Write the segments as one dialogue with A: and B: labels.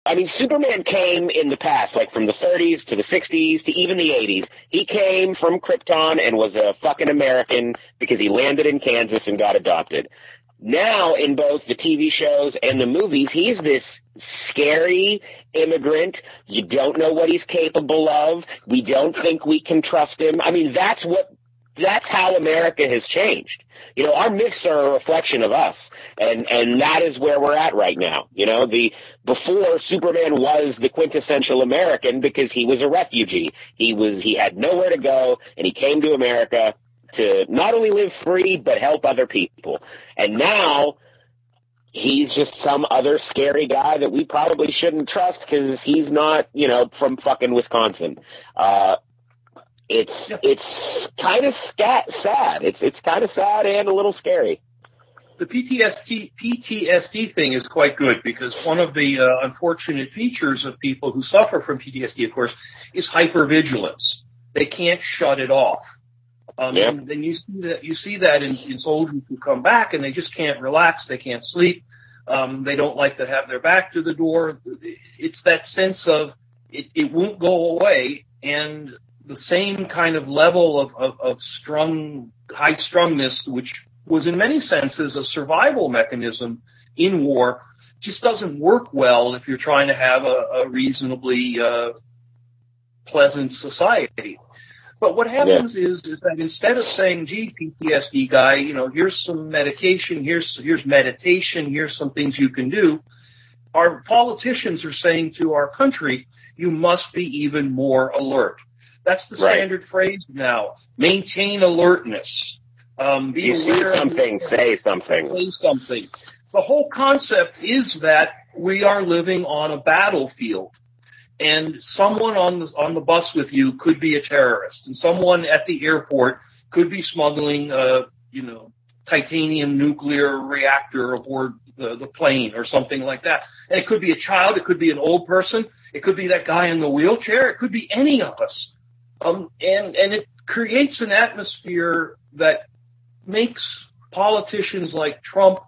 A: I mean, Superman came in the past, like from the 30s to the 60s to even the 80s. He came from Krypton and was a fucking American because he landed in Kansas and got adopted. Now, in both the TV shows and the movies, he's this scary immigrant. You don't know what he's capable of. We don't think we can trust him. I mean, that's how America has changed. You know, our myths are a reflection of us, and that is where we're at right now. You know, before Superman was the quintessential American because he was a refugee. He had nowhere to go, and he came to America to not only live free, but help other people. And now he's just some other scary guy that we probably shouldn't trust because he's not, you know, from fucking Wisconsin. It's kind of sad. It's kind of sad and a little scary.
B: The PTSD thing is quite good because one of the unfortunate features of people who suffer from PTSD, of course, is hypervigilance. They can't shut it off. And you see that in soldiers who come back and they just can't relax. They can't sleep. They don't like to have their back to the door. It's that sense of it won't go away, and the same kind of level of high strungness, which was in many senses a survival mechanism in war, just doesn't work well if you're trying to have a reasonably pleasant society. But what happens is that instead of saying, gee, PTSD guy, you know, here's some medication, here's meditation, here's some things you can do, our politicians are saying to our country, you must be even more alert. That's the standard phrase now. Maintain alertness. Be
A: you
B: aware
A: see something, say something.
B: Say something. The whole concept is that we are living on a battlefield. And someone on the bus with you could be a terrorist, and someone at the airport could be smuggling, titanium nuclear reactor aboard the plane or something like that. And it could be a child, it could be an old person, it could be that guy in the wheelchair, it could be any of us. And it creates an atmosphere that makes politicians like Trump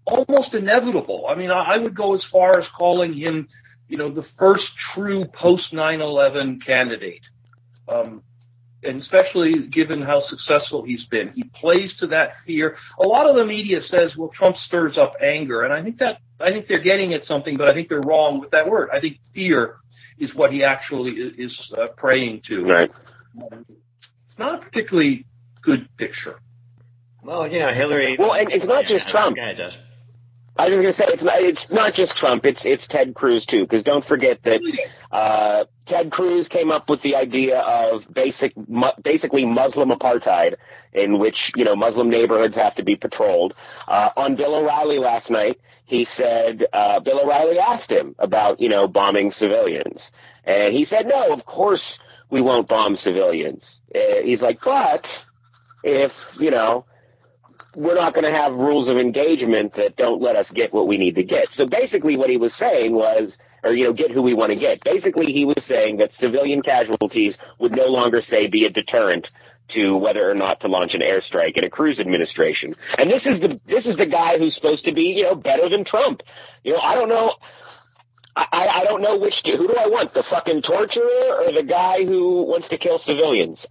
B: almost inevitable. I mean, I would go as far as calling him, you know, the first true post 9/11 candidate, and especially given how successful he's been. He plays to that fear. A lot of the media says, well, Trump stirs up anger, and I think they're getting at something, but I think they're wrong with that word. I think fear is what he actually is praying to.
A: Right.
B: It's not a particularly good picture.
C: Well, you know, Hillary.
A: Well, and it's not just Trump.
C: Go ahead, Josh.
A: I was going to say it's not just Trump. It's Ted Cruz too. Because don't forget that Ted Cruz came up with the idea of basically Muslim apartheid, in which, you know, Muslim neighborhoods have to be patrolled. On Bill O'Reilly last night, he said Bill O'Reilly asked him about, you know, bombing civilians, and he said, no, of course we won't bomb civilians. He's like, but if, you know, we're not going to have rules of engagement that don't let us get what we need to get. So basically what he was saying was, or, you know, get who we want to get. Basically he was saying that civilian casualties would no longer, say, be a deterrent to whether or not to launch an airstrike in a Cruz administration. And this is the guy who's supposed to be, you know, better than Trump. You know, I don't know. I don't know who do I want, the fucking torturer or the guy who wants to kill civilians?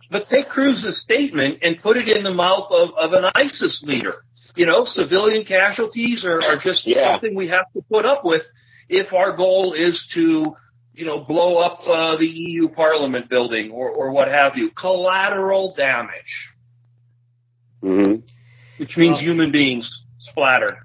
B: But take Cruz's statement and put it in the mouth of an ISIS leader. You know, civilian casualties are just something we have to put up with if our goal is to, you know, blow up the EU Parliament building or what have you. Collateral damage.
A: Mm-hmm.
B: Which means human beings splattered.